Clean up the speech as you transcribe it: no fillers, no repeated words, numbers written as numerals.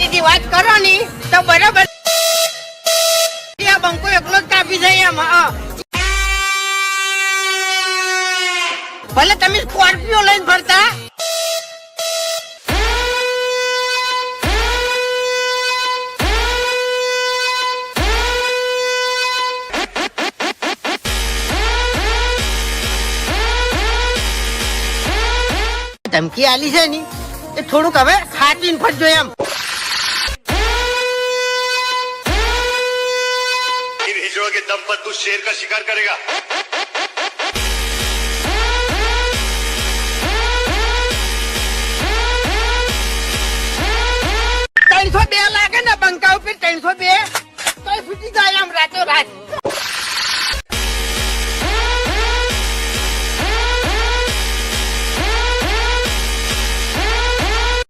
શાંતિથી વાત કરો ની તો બરાબર. આ બંકો એકલો જ કાપી જાય એમ. ભલે તમે સ્કોર્પિયો લઈને ફરતા. ધમકી આલી છે ની એ થોડુંક હવે ખાતીને ફરજો એમ. इन हिजड़ों के दम पर तू शेर का शिकार करेगा. 302 લાગે ને બંકા ઉપર 302 તો છૂટી જાય આમ રાતો રાત.